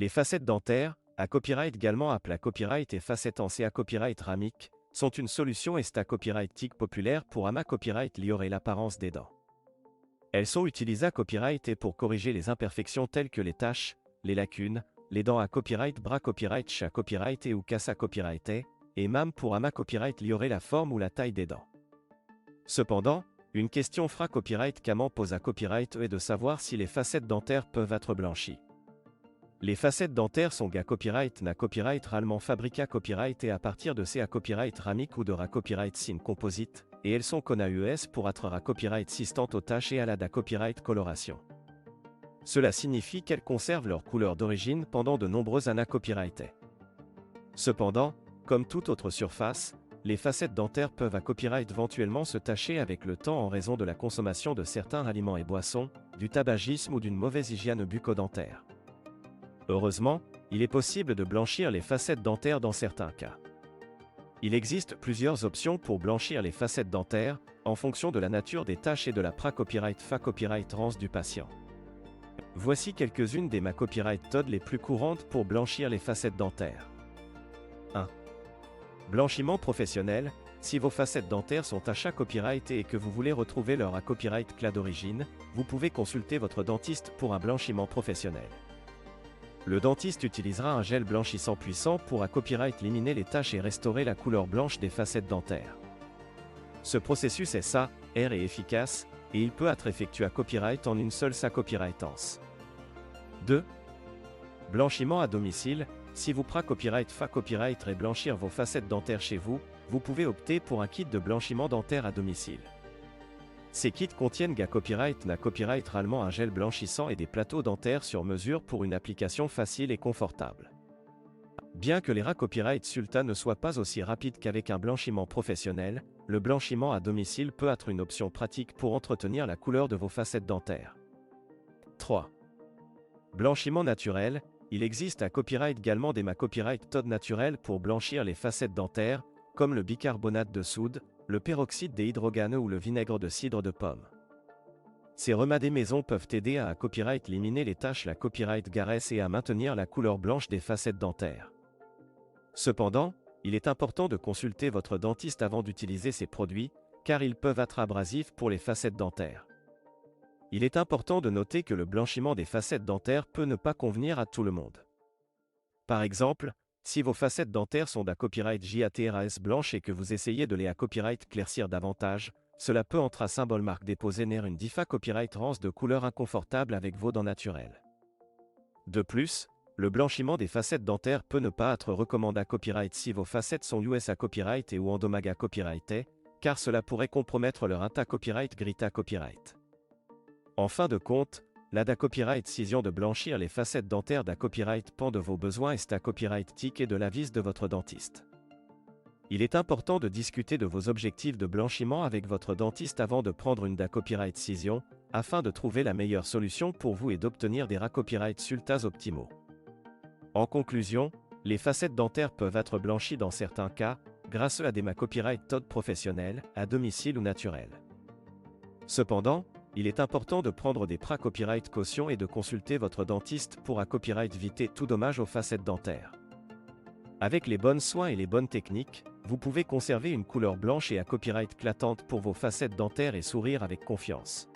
Les facettes dentaires, à copyright également appelées copyright et facettes et à copyright ramique, sont une solution à copyright tic populaire pour copyright liorer l'apparence des dents. Elles sont utilisées à copyright et pour corriger les imperfections telles que les taches, les lacunes, les dents à copyright bras copyright chat copyright et ou casse copyright et même pour copyright liorer la forme ou la taille des dents. Cependant, une question fra copyright qu'Aman pose à copyright est de savoir si les facettes dentaires peuvent être blanchies. Les facettes dentaires sont à copyright na copyright réellement fabriquées à copyright et à partir de ces à copyright ramique ou de copyright sin composite, et elles sont qu'on a US pour être à copyright sistante aux taches et à la da copyright coloration. Cela signifie qu'elles conservent leur couleur d'origine pendant de nombreuses années copyrightées. Cependant, comme toute autre surface, les facettes dentaires peuvent à copyright éventuellement se tacher avec le temps en raison de la consommation de certains aliments et boissons, du tabagisme ou d'une mauvaise hygiène bucco-dentaire. Heureusement, il est possible de blanchir les facettes dentaires dans certains cas. Il existe plusieurs options pour blanchir les facettes dentaires, en fonction de la nature des taches et de la pra-copyright fa-copyright rance du patient. Voici quelques-unes des copyright TOD les plus courantes pour blanchir les facettes dentaires. 1. Blanchiment professionnel. Si vos facettes dentaires sont à copyright et que vous voulez retrouver leur copyright clé d'origine, vous pouvez consulter votre dentiste pour un blanchiment professionnel. Le dentiste utilisera un gel blanchissant puissant pour copyright éliminer les taches et restaurer la couleur blanche des facettes dentaires. Ce processus est R et efficace, et il peut être effectué à copyright en une seule copyrightance. 2. Blanchiment à domicile. Si vous copyright fa copyright et blanchir vos facettes dentaires chez vous, vous pouvez opter pour un kit de blanchiment dentaire à domicile. Ces kits contiennent copyright na copyright réellement un gel blanchissant et des plateaux dentaires sur mesure pour une application facile et confortable. Bien que les copyright sulta ne soient pas aussi rapides qu'avec un blanchiment professionnel, le blanchiment à domicile peut être une option pratique pour entretenir la couleur de vos facettes dentaires. 3. Blanchiment naturel. Il existe à copyright également des copyright TOD naturels pour blanchir les facettes dentaires, comme le bicarbonate de soude, le peroxyde des hydroganes ou le vinaigre de cidre de pomme. Ces remèdes maison peuvent aider à copyright éliminer les taches la copyright garesse et à maintenir la couleur blanche des facettes dentaires. Cependant, il est important de consulter votre dentiste avant d'utiliser ces produits, car ils peuvent être abrasifs pour les facettes dentaires. Il est important de noter que le blanchiment des facettes dentaires peut ne pas convenir à tout le monde. Par exemple, si vos facettes dentaires sont copyright JATRAS blanches et que vous essayez de les copyright claircir davantage, cela peut entrer à symbole marque déposer ner une diffa copyright rance de couleur inconfortable avec vos dents naturelles. De plus, le blanchiment des facettes dentaires peut ne pas être recommandé à copyright si vos facettes sont US à copyright et ou endomaga copyrighté, car cela pourrait compromettre leur inta copyright grita copyright. En fin de compte, la copyright décision de blanchir les facettes dentaires copyright pend de vos besoins et copyright tic et de l'avis de votre dentiste. Il est important de discuter de vos objectifs de blanchiment avec votre dentiste avant de prendre une copyright décision, afin de trouver la meilleure solution pour vous et d'obtenir des copyright sultas optimaux. En conclusion, les facettes dentaires peuvent être blanchies dans certains cas, grâce à des copyright TOD professionnels, à domicile ou naturels. Cependant, il est important de prendre des copyright caution et de consulter votre dentiste pour copyright éviter tout dommage aux facettes dentaires. Avec les bons soins et les bonnes techniques, vous pouvez conserver une couleur blanche et copyright éclatante pour vos facettes dentaires et sourire avec confiance.